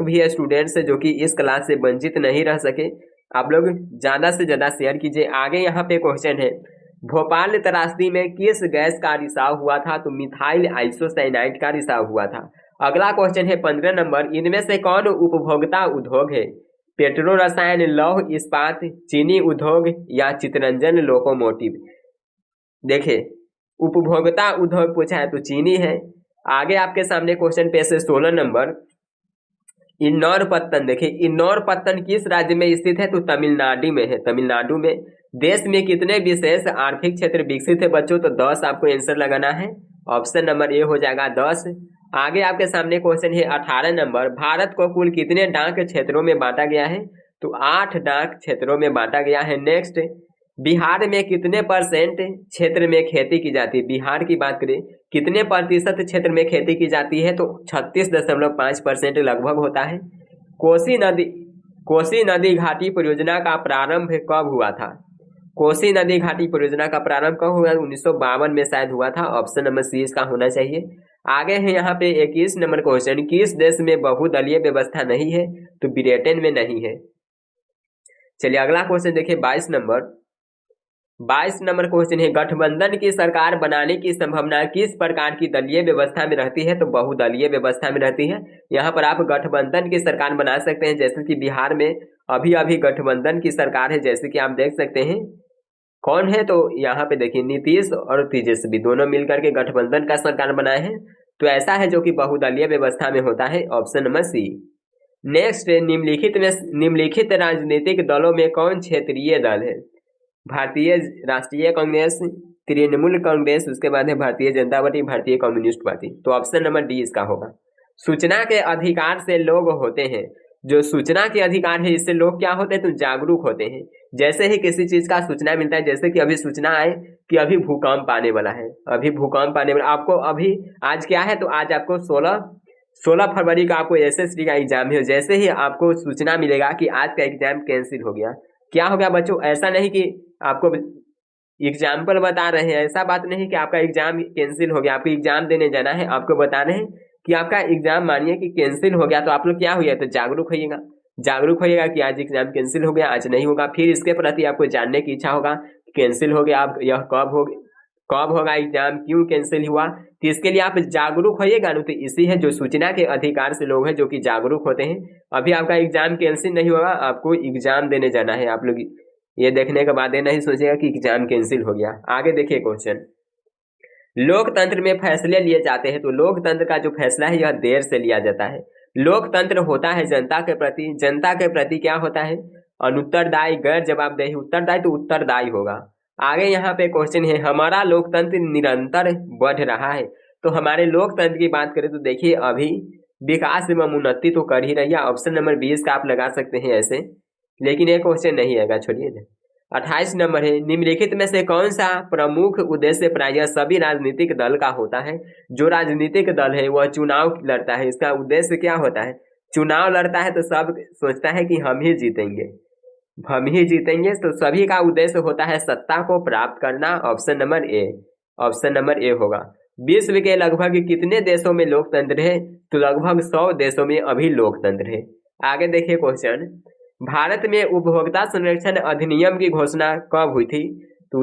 भी स्टूडेंट से जो कि इस क्लास से वंचित नहीं रह सके। आप लोग ज़्यादा से ज़्यादा शेयर कीजिए। आगे यहाँ पे क्वेश्चन है, भोपाल त्रासदी में किस गैस का रिसाव हुआ था? तो मिथाइल आइसोसाइनाइड का रिसाव हुआ था। अगला क्वेश्चन है 15 नंबर, इनमें से कौन उपभोक्ता उद्योग है? पेट्रो रसायन, लौह इस्पात, चीनी उद्योग या चितरंजन लोकोमोटिव? देखिए उपभोक्ता उद्योग पूछा है तो चीनी है। आगे आपके सामने क्वेश्चन पे से 16 नंबर, इन्नौर पत्तन। देखिए इन्नौर पत्तन किस राज्य में स्थित है? तो तमिलनाडु में है। तमिलनाडु में। देश में कितने विशेष आर्थिक क्षेत्र विकसित है बच्चों? तो 10 आपको आंसर लगाना है, ऑप्शन नंबर ए हो जाएगा 10। आगे आपके सामने क्वेश्चन है 18 नंबर, भारत को कुल कितने डाक क्षेत्रों में बांटा गया है? तो 8 डाक क्षेत्रों में बांटा गया है। नेक्स्ट, बिहार में कितने परसेंट क्षेत्र में खेती की जाती है? बिहार की बात करें कितने प्रतिशत क्षेत्र में खेती की जाती है? तो 36.5% लगभग होता है। कोसी नदी घाटी परियोजना का प्रारंभ कब हुआ था? कोसी नदी घाटी परियोजना का प्रारंभ कब हुआ? 1952 में शायद हुआ था, ऑप्शन नंबर सी इसका होना चाहिए। आगे है यहाँ पे 21 नंबर क्वेश्चन, किस देश में बहुदलीय व्यवस्था नहीं है? तो ब्रिटेन में नहीं है। चलिए अगला क्वेश्चन देखिए 22 नंबर क्वेश्चन है, गठबंधन की सरकार बनाने की संभावना किस प्रकार की दलीय व्यवस्था में रहती है? तो बहुदलीय व्यवस्था में रहती है। यहाँ पर आप गठबंधन की सरकार बना सकते हैं, जैसे कि बिहार में अभी गठबंधन की सरकार है, जैसे कि आप देख सकते हैं। कौन है? तो यहाँ पे देखिए नीतीश और तेजस्वी दोनों मिलकर के गठबंधन का सरकार बनाए हैं। तो ऐसा है जो कि बहुदलीय व्यवस्था में होता है, ऑप्शन नंबर सी। नेक्स्ट, निम्नलिखित राजनीतिक दलों में कौन क्षेत्रीय दल है? भारतीय राष्ट्रीय कांग्रेस, तृणमूल कांग्रेस, उसके बाद है भारतीय जनता पार्टी, भारतीय कम्युनिस्ट पार्टी। तो ऑप्शन नंबर डी इसका होगा। सूचना के अधिकार से लोग होते हैं, जो सूचना के अधिकार है इससे लोग क्या होते हैं? तो जागरूक होते हैं। जैसे ही किसी चीज का सूचना मिलता है, जैसे कि अभी सूचना आए कि अभी भूकंप आने वाला है, आपको अभी आज क्या है? तो आज आपको 16 फरवरी का आपको SST का एग्जाम है। जैसे ही आपको सूचना मिलेगा कि आज का एग्जाम कैंसिल हो गया, क्या हो गया बच्चों? ऐसा नहीं कि आपको एग्जाम्पल बता रहे हैं। ऐसा बात नहीं कि आपका एग्जाम कैंसिल हो गया, आपको एग्जाम देने जाना है, आपको बता रहे हैं कि आपका एग्जाम मानिए कि कैंसिल हो गया, तो आप लोग क्या हुआ, तो जागरूक होइएगा। जागरूक होइएगा कि आज एग्जाम कैंसिल हो गया, आज नहीं होगा। फिर इसके प्रति आपको जानने की इच्छा होगा कि कैंसिल हो गया, आप यह कब होगा एग्जाम, क्यों कैंसिल हुआ, तो इसके लिए आप जागरूक होइएगा ना। तो इसी है जो सूचना के अधिकार से लोग हैं जो कि जागरूक होते हैं। अभी आपका एग्जाम कैंसिल नहीं होगा, आपको एग्जाम देने जाना है। आप लोग ये देखने के बाद ये नहीं सोचेगा कि एग्जाम कैंसिल हो गया। आगे देखिए क्वेश्चन, लोकतंत्र में फैसले लिए जाते हैं, तो लोकतंत्र का जो फैसला है यह देर से लिया जाता है। लोकतंत्र होता है जनता के प्रति, जनता के प्रति क्या होता है, अनुत्तरदायी, गैर जवाबदेही, उत्तरदायी तो उत्तरदायी होगा। आगे यहाँ पे क्वेश्चन है, हमारा लोकतंत्र निरंतर बढ़ रहा है। तो हमारे लोकतंत्र की बात करें तो देखिए अभी विकास एवं उन्नति तो कर ही रही है। ऑप्शन नंबर 20 का आप लगा सकते हैं ऐसे, लेकिन ये क्वेश्चन नहीं आएगा, छोड़िए। 28 नंबर है, निम्नलिखित में से कौन सा प्रमुख उद्देश्य प्रायः सभी राजनीतिक दल का होता है। जो राजनीतिक दल है वह चुनाव लड़ता है, इसका उद्देश्य क्या होता है, चुनाव लड़ता है तो सब सोचता है कि हम ही जीतेंगे, हम ही जीतेंगे, तो सभी का उद्देश्य होता है सत्ता को प्राप्त करना। Option number A, option number A होगा। विश्व के लगभग कितने देशों में लोकतंत्र है, तो लगभग 100 देशों में अभी लोकतंत्र है। आगे देखिए क्वेश्चन, भारत में उपभोक्ता संरक्षण अधिनियम की घोषणा कब हुई थी, तो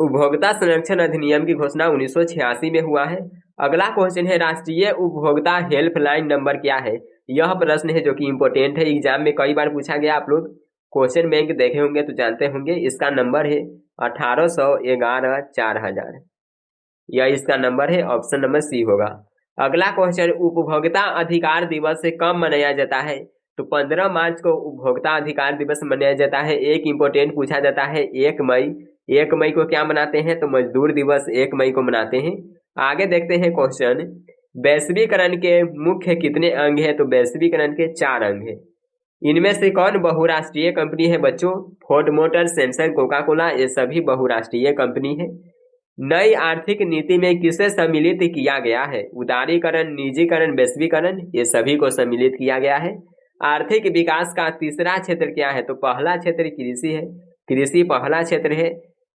उपभोक्ता संरक्षण अधिनियम की घोषणा 1986 में हुआ है। अगला क्वेश्चन है, राष्ट्रीय उपभोक्ता हेल्पलाइन नंबर क्या है। यह प्रश्न है जो कि इंपोर्टेंट है, एग्जाम में कई बार पूछा गया, आप लोग क्वेश्चन बैंक देखे होंगे तो जानते होंगे। इसका नंबर है 1811 4000, यह इसका नंबर है। ऑप्शन नंबर सी होगा। अगला क्वेश्चन, उपभोक्ता अधिकार दिवस कब मनाया जाता है, तो 15 मार्च को उपभोक्ता अधिकार दिवस मनाया जाता है। एक इंपोर्टेंट पूछा जाता है, 1 मई, 1 मई को क्या मनाते हैं, तो मजदूर दिवस 1 मई को मनाते हैं। आगे देखते हैं क्वेश्चन, वैश्वीकरण के मुख्य कितने अंग है, तो वैश्वीकरण के 4 अंग है। इनमें से कौन बहुराष्ट्रीय कंपनी है बच्चों, Ford motor, Samsung, Coca Cola, ये सभी बहुराष्ट्रीय कंपनी है। नई आर्थिक नीति में किसे सम्मिलित किया गया है, उदारीकरण, निजीकरण, वैश्वीकरण, ये सभी को सम्मिलित किया गया है। आर्थिक विकास का तीसरा क्षेत्र क्या है, तो पहला क्षेत्र कृषि है, कृषि पहला क्षेत्र है।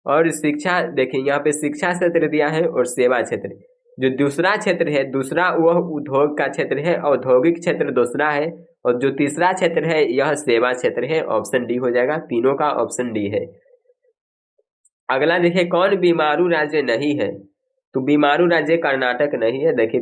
और शिक्षा, देखिए यहाँ पे शिक्षा क्षेत्र दिया है और सेवा क्षेत्र। जो दूसरा क्षेत्र है, दूसरा वह उद्योग का क्षेत्र है, औद्योगिक क्षेत्र दूसरा है, और जो तीसरा क्षेत्र है यह सेवा क्षेत्र है। ऑप्शन डी हो जाएगा, तीनों का ऑप्शन डी है। अगला देखिए, कौन बीमारू राज्य नहीं है, तो बीमारू राज्य कर्नाटक नहीं है। देखिए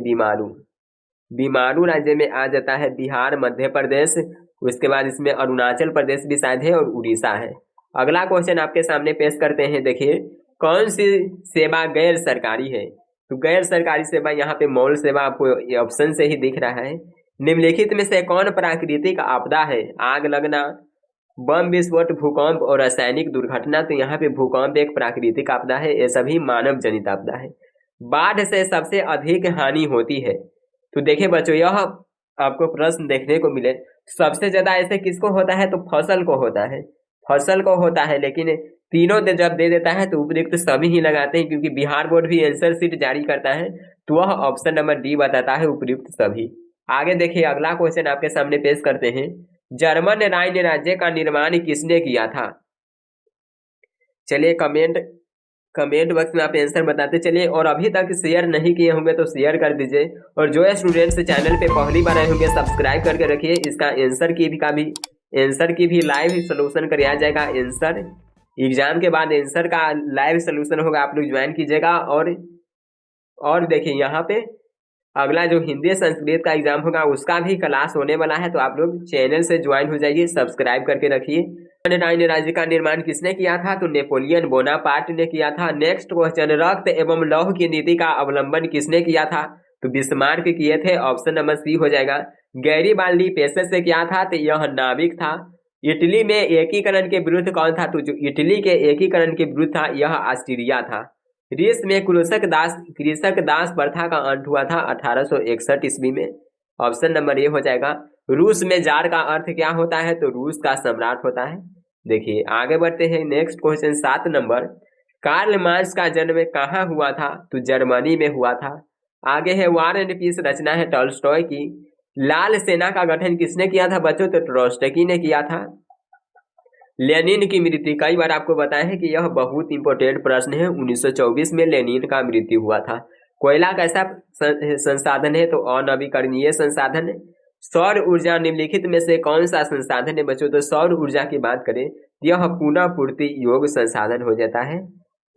बीमारू राज्य में आ जाता है बिहार, मध्य प्रदेश, उसके बाद इसमें अरुणाचल प्रदेश भी शायद है और उड़ीसा है। अगला क्वेश्चन आपके सामने पेश करते हैं, देखिए कौन सी सेवा गैर सरकारी है, तो गैर सरकारी सेवा यहाँ पे मॉल सेवा आपको ऑप्शन से ही दिख रहा है। निम्नलिखित में से कौन प्राकृतिक आपदा है, आग लगना, बम विस्फोट, भूकंप और रासायनिक दुर्घटना, तो यहाँ पे भूकंप एक प्राकृतिक आपदा है, ये सभी मानव जनित आपदा है। बाढ़ से सबसे अधिक हानि होती है, तो देखिए बच्चों यह आपको प्रश्न देखने को मिले, सबसे ज्यादा ऐसे किसको होता है, तो फसल को होता है, फसल को होता है। लेकिन तीनों जब दे देता है तो उपयुक्त सभी ही लगाते हैं, क्योंकि बिहार बोर्ड भी आंसर शीट जारी करता है, तो वह ऑप्शन नंबर डी बताता है, उपयुक्त सभी। आगे देखिए अगला क्वेश्चन आपके सामने पेश करते हैं, जर्मन राइन राज्य का निर्माण किसने किया था। चलिए कमेंट बॉक्स में आप आंसर बताते चलिए, और अभी तक शेयर नहीं किए होंगे तो शेयर कर दीजिए, और जो स्टूडेंट्स चैनल पे पहली बार आए होंगे सब्सक्राइब करके रखिए। इसका आंसर की भी लाइव सोल्यूशन कराया जाएगा। आंसर एग्जाम के बाद आंसर का लाइव सोल्यूशन होगा, आप लोग ज्वाइन कीजिएगा। और देखिए यहाँ पे अगला जो हिंदी संस्कृत का एग्जाम होगा उसका भी क्लास होने वाला है, तो आप लोग चैनल से ज्वाइन हो जाइए, सब्सक्राइब करके रखिए। राइन राज्य का निर्माण किसने किया था, तो नेपोलियन बोनापार्ट ने किया था। नेक्स्ट क्वेश्चन, रक्त एवं लौह की नीति का अवलंबन किसने किया था, तो बिस्मार्क किए थे। ऑप्शन नंबर सी हो जाएगा। गैरीबाल्डी पेशे से क्या था, तो यह नाविक था। इटली में एकीकरण के विरुद्ध कौन था, तो जो इटली के एकीकरण के विरुद्ध था यह ऑस्ट्रिया था। रीस में कृषक दास प्रथा का अंत हुआ था 1861 ईस्वी में। ऑप्शन नंबर ए हो जाएगा। रूस में जार का अर्थ क्या होता है, तो रूस का सम्राट होता है। देखिए आगे बढ़ते हैं, next question 7 number, Karl Marx का जन्म कहाँ हुआ था, तो जर्मनी में हुआ था। आगे है, वार एंड पीस रचना है टॉल्स्टॉय की। लाल सेना का गठन किसने किया था बच्चों, तो ट्रोट्स्की ने किया था। लेनिन की मृत्यु, कई बार आपको बताया है कि यह बहुत इंपॉर्टेंट प्रश्न है। 1924 में लेनिन का मृत्यु हुआ था। कोयला कैसा संसाधन है? तो अनवीकरणीय संसाधन है। सौर ऊर्जा निम्नलिखित में से कौन सा संसाधन है बच्चों? तो सौर ऊर्जा की बात करें, यह पुनः पूर्ति योग्य संसाधन हो जाता है।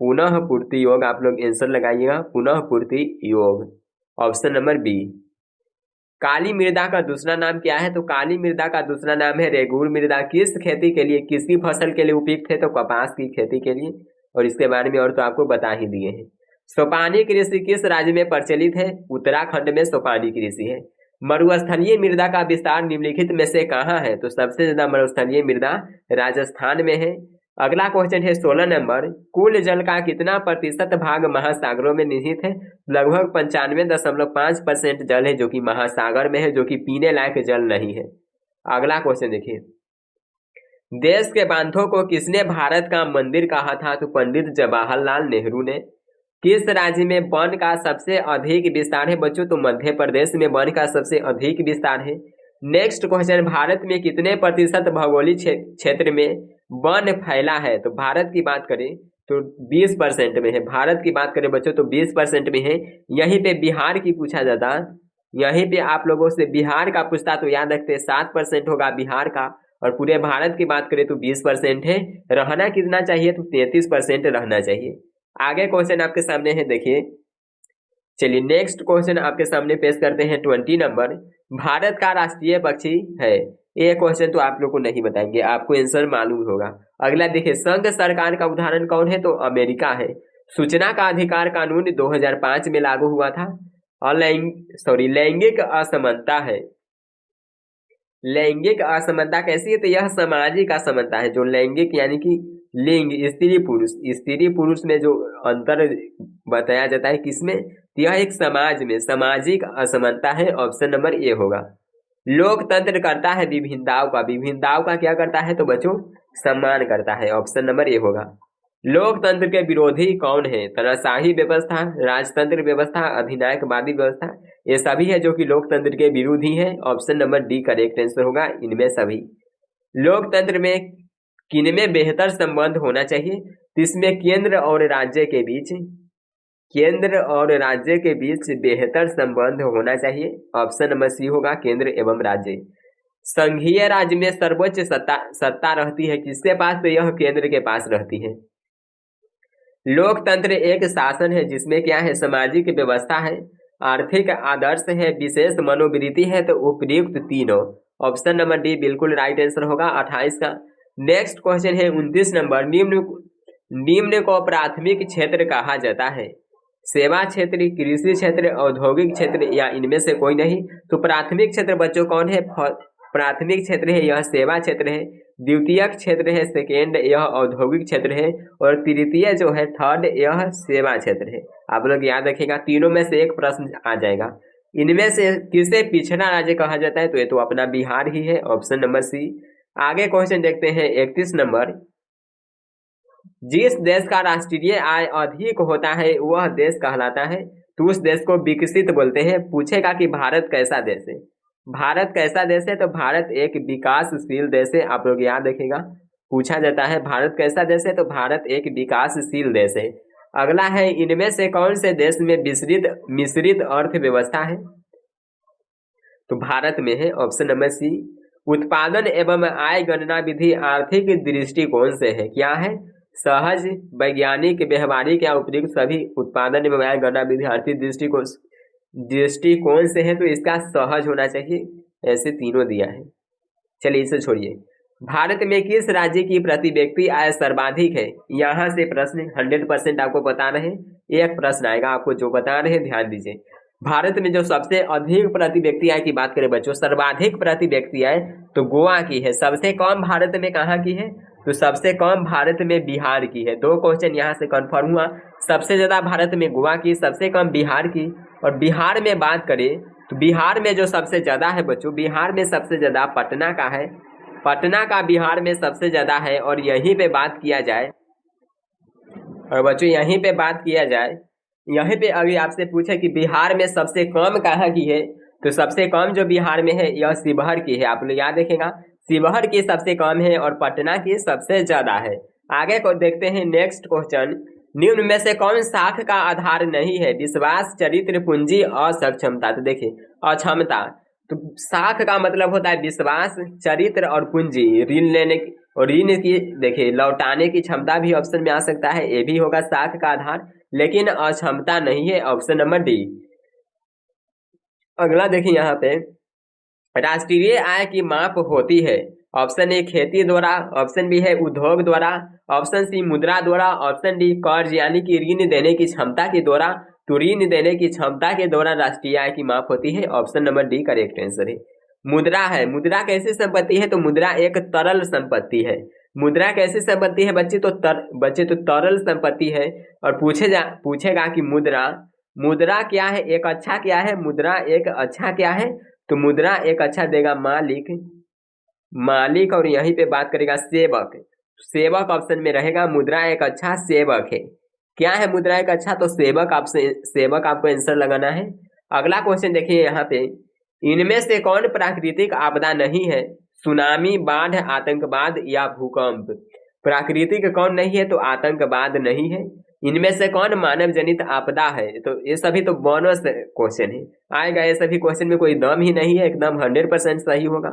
पुनः पूर्ति योग, आप लोग आंसर लगाइएगा, पुनः पूर्ति योग, ऑप्शन नंबर बी। काली मृदा का दूसरा नाम क्या है? तो काली मृदा का दूसरा नाम है रेगुर मृदा। किस खेती के लिए, किसकी फसल के लिए उपयुक्त है? तो कपास की खेती के लिए। और इसके बारे में और तो आपको बता ही दिए हैं। सोपानी कृषि किस राज्य में प्रचलित है? उत्तराखंड में सोपानी कृषि है। मरुस्थलीय मृदा का विस्तार निम्नलिखित में से कहाँ है? तो सबसे ज्यादा मरुस्थलीय मृदा राजस्थान में है। अगला क्वेश्चन है 16 नंबर, कुल जल का कितना प्रतिशत भाग महासागरों में निहित है? लगभग 95.5% जल है जो कि महासागर में है, जो कि पीने लायक जल नहीं है। अगला क्वेश्चन देखिए, देश के बांधों को किसने भारत का मंदिर कहा था? तो पंडित जवाहरलाल नेहरू ने। किस राज्य में वन का सबसे अधिक विस्तार है बच्चों? तो मध्य प्रदेश में वन का सबसे अधिक विस्तार है। नेक्स्ट क्वेश्चन, भारत में कितने प्रतिशत भौगोलिक क्षेत्र में वन फैला है? तो भारत की बात करें तो 20% में है। भारत की बात करें बच्चों तो 20% में है। यहीं पे बिहार की पूछा जाता, यहीं पे आप लोगों से बिहार का पूछता तो याद रखते 7% होगा बिहार का, और पूरे भारत की बात करें तो 20% है। रहना कितना चाहिए? तो 33% रहना चाहिए। आगे क्वेश्चन आपके सामने है, देखिए। चलिए नेक्स्ट क्वेश्चन आपके सामने पेश करते हैं 20 नंबर, भारत का राष्ट्रीय पक्षी है। ये क्वेश्चन तो आप लोग को नहीं बताएंगे, आपको आंसर मालूम होगा। अगला देखिए, संघ सरकार का उदाहरण कौन है? तो अमेरिका है। सूचना का अधिकार कानून 2005 में लागू हुआ था। और लैंगिक असमानता है। लैंगिक असमानता कैसी है? तो यह सामाजिक असमानता है। जो लैंगिक यानी कि लिंग, स्त्री पुरुष में जो अंतर बताया जाता है किसमें? यह एक समाज में सामाजिक असमानता है। ऑप्शन नंबर ए होगा। लोकतंत्र करता है विभिन्नताओं का, विभिन्नताओं का क्या करता है? तो बच्चों सम्मान करता है। ऑप्शन नंबर ए होगा। लोकतंत्र के विरोधी कौन है? तानाशाही व्यवस्था, राजतंत्र व्यवस्था, अधिनायकवादी व्यवस्था, ये सभी है जो कि लोकतंत्र के विरोधी है। Option number D correct answer होगा, इनमें सभी। लोकतंत्र में किनमें बेहतर संबंध होना चाहिए? तो इसमें केंद्र और राज्य के बीच, केंद्र और राज्य के बीच बेहतर संबंध होना चाहिए। ऑप्शन नंबर सी होगा, केंद्र एवं राज्य। संघीय राज्य में सर्वोच्च सत्ता रहती है किसके पास? तो यह केंद्र के पास रहती है। लोकतंत्र एक शासन है जिसमें क्या है? सामाजिक व्यवस्था है, आर्थिक आदर्श है, विशेष मनोवृत्ति है। तो उपयुक्त तीनों। ऑप्शन नंबर डी बिल्कुल राइट आंसर होगा 28 का। नेक्स्ट क्वेश्चन है 29 नंबर, निम्न को प्राथमिक क्षेत्र कहा जाता है। सेवा क्षेत्र, कृषि क्षेत्र, औद्योगिक क्षेत्र या इनमें से कोई नहीं। तो प्राथमिक क्षेत्र बच्चों कौन है? प्राथमिक क्षेत्र है यह सेवा क्षेत्र है। द्वितीयक क्षेत्र है सेकेंड, यह औद्योगिक क्षेत्र है। और तृतीय जो है थर्ड, यह सेवा क्षेत्र है। आप लोग याद रखिएगा, तीनों में से एक प्रश्न आ जाएगा। इनमें से किसे पिछड़ा राज्य कहा जाता है? तो ये तो अपना बिहार ही है। Option number C. आगे क्वेश्चन देखते हैं 31 नंबर, जिस देश का राष्ट्रीय आय अधिक होता है वह देश कहलाता है। तो उस देश को विकसित बोलते हैं। पूछेगा कि भारत कैसा देश है? भारत कैसा देश है? तो भारत एक विकासशील देश है। आप लोग याद रखिएगा, पूछा जाता है भारत कैसा देश है? तो भारत एक विकासशील देश है। अगला है, इनमें से कौन से देश में मिश्रित अर्थव्यवस्था है? तो भारत में है। Option number C. उत्पादन एवं आय गणना विधि आर्थिक दृष्टिकोण से है, क्या है? सहज, वैज्ञानिक, व्यवहारिक या उपयुक्त सभी उत्पादन एवं आय गणना विधि आर्थिक दृष्टिकोण से है। तो इसका सहज होना चाहिए। ऐसे तीनों दिया है। चलिए इसे छोड़िए। भारत में किस राज्य की प्रति व्यक्ति आय सर्वाधिक है? यहाँ से प्रश्न 100% आपको बता रहे हैं। एक प्रश्न आएगा आपको जो बता रहे हैं, ध्यान दीजिए। भारत में जो सबसे अधिक प्रति व्यक्ति आय की बात करें बच्चों, सर्वाधिक प्रति व्यक्ति आय तो गोवा की है। सबसे कम भारत में कहाँ की है? तो सबसे कम भारत में बिहार की है। 2 क्वेश्चन यहाँ से कंफर्म हुआ। सबसे ज्यादा भारत में गोवा की, सबसे कम बिहार की। और बिहार में बात करें तो बिहार में जो सबसे ज्यादा है बच्चों, बिहार में सबसे ज्यादा पटना का है। पटना का बिहार में सबसे ज्यादा है। और यहीं पे बात किया जाए, और बच्चों यहीं पे बात किया जाए, यहीं पे अभी आपसे पूछे कि बिहार में सबसे कम कहाँ की है? तो सबसे कम जो बिहार में है यह शिवहर की है। आप लोग याद रखेगा, शिवहर की सबसे कम है और पटना की सबसे ज्यादा है। आगे को देखते हैं नेक्स्ट क्वेश्चन। निम्न में से कौन साख का आधार नहीं है? विश्वास, चरित्र, पूंजी, असक्षमता। तो देखिए अक्षमता, तो साख का मतलब होता है विश्वास, चरित्र और पूंजी। ऋण लेने और ऋण की देखिए लौटाने की क्षमता भी ऑप्शन में आ सकता है, ये भी होगा साख का आधार, लेकिन अक्षमता नहीं है, ऑप्शन नंबर डी। अगला देखिए यहाँ पे राष्ट्रीय आय की माप होती है। ऑप्शन ए खेती द्वारा, ऑप्शन बी है उद्योग द्वारा, ऑप्शन सी मुद्रा द्वारा, ऑप्शन डी कर्ज यानी कि ऋण देने की क्षमता के द्वारा। तो ऋण देने की क्षमता के द्वारा राष्ट्रीय आय की माप होती है, option number D correct answer है। मुद्रा है, मुद्रा कैसी संपत्ति है? तो मुद्रा एक तरल संपत्ति है। मुद्रा कैसी संपत्ति है बच्चे? तो तरल संपत्ति है। और पूछेगा कि मुद्रा क्या है? एक अच्छा क्या है? मुद्रा एक अच्छा क्या है? तो मुद्रा एक अच्छा देगा मालिक और यहीं पे बात करेगा सेवक। सेवक ऑप्शन में रहेगा, मुद्रा एक अच्छा सेवक है। क्या है मुद्रा एक अच्छा? तो सेवक आपको आंसर लगाना है। अगला क्वेश्चन देखिए यहाँ पे, इनमें से कौन प्राकृतिक आपदा नहीं है? सुनामी, बाढ़, आतंकवाद या भूकंप। प्राकृतिक कौन नहीं है? तो आतंकवाद नहीं है। इनमें से कौन मानव जनित आपदा है? तो ये सभी तो बोनस क्वेश्चन है, आएगा ये सभी क्वेश्चन में कोई दम ही नहीं है, एकदम 100% सही होगा।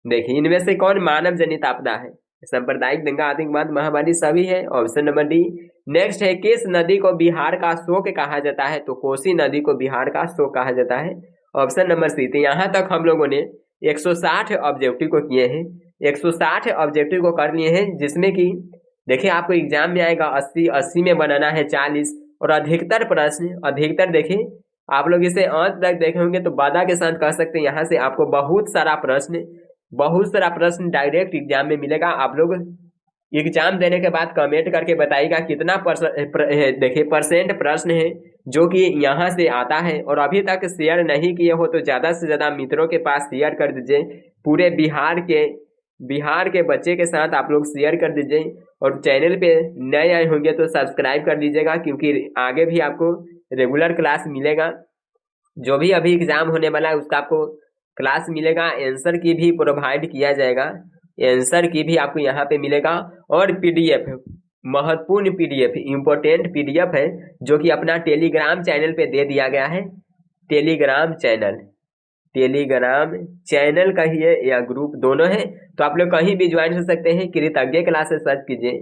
देखिए इनमें से कौन मानव जनित आपदा है? सांप्रदायिक दंगा, आतंकवाद, महामारी सभी है, ऑप्शन नंबर डी। नेक्स्ट है, किस नदी को बिहार का शोक कहा जाता है? तो कोसी नदी को बिहार का शोक कहा जाता है, ऑप्शन नंबर सी। तो यहाँ तक हम लोगों ने 160 ऑब्जेक्टिव को किए हैं, 160 ऑब्जेक्टिव को कर लिए हैं, जिसमें कि देखिए आपको एग्जाम में आएगा 80 में बनाना है 40, और अधिकतर देखिए आप लोग इसे अंत तक देखे होंगे तो वादा के साथ कह सकते हैं यहाँ से आपको बहुत सारा प्रश्न डायरेक्ट एग्जाम में मिलेगा। आप लोग एग्जाम देने के बाद कमेंट करके बताइएगा कितना देखिए परसेंट प्रश्न है जो कि यहाँ से आता है। और अभी तक शेयर नहीं किए हो तो ज़्यादा से ज़्यादा मित्रों के पास शेयर कर दीजिए, पूरे बिहार के बच्चे के साथ आप लोग शेयर कर दीजिए। और चैनल पे नए आए होंगे तो सब्सक्राइब कर दीजिएगा, क्योंकि आगे भी आपको रेगुलर क्लास मिलेगा। जो भी अभी एग्जाम होने वाला है उसका आपको क्लास मिलेगा, आंसर की भी प्रोवाइड किया जाएगा, आंसर की भी आपको यहाँ पे मिलेगा। और पीडीएफ, महत्वपूर्ण पीडीएफ, इंपॉर्टेंट पीडीएफ है जो कि अपना टेलीग्राम चैनल पे दे दिया गया है। टेलीग्राम चैनल का ही है या ग्रुप दोनों है, तो आप लोग कहीं भी ज्वाइन हो सकते हैं। कृतज्ञ क्लासेस सर्च कीजिए,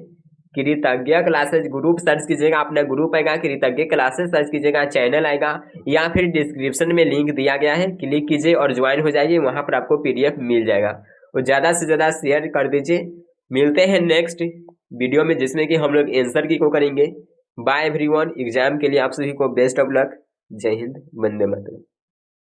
कृतज्ञ क्लासेस ग्रुप सर्च कीजिएगा, अपना ग्रुप आएगा, कृतज्ञ क्लासेस सर्च कीजिएगा, चैनल आएगा, या फिर डिस्क्रिप्शन में लिंक दिया गया है, क्लिक कीजिए और ज्वाइन हो जाइए, वहां पर आपको पीडीएफ मिल जाएगा। और ज़्यादा से ज़्यादा शेयर कर दीजिए। मिलते हैं नेक्स्ट वीडियो में जिसमें कि हम लोग आंसर की को करेंगे। बाय एवरीवन, एग्जाम के लिए आप सभी को बेस्ट ऑफ लक। जय हिंद, वंदे मातरम।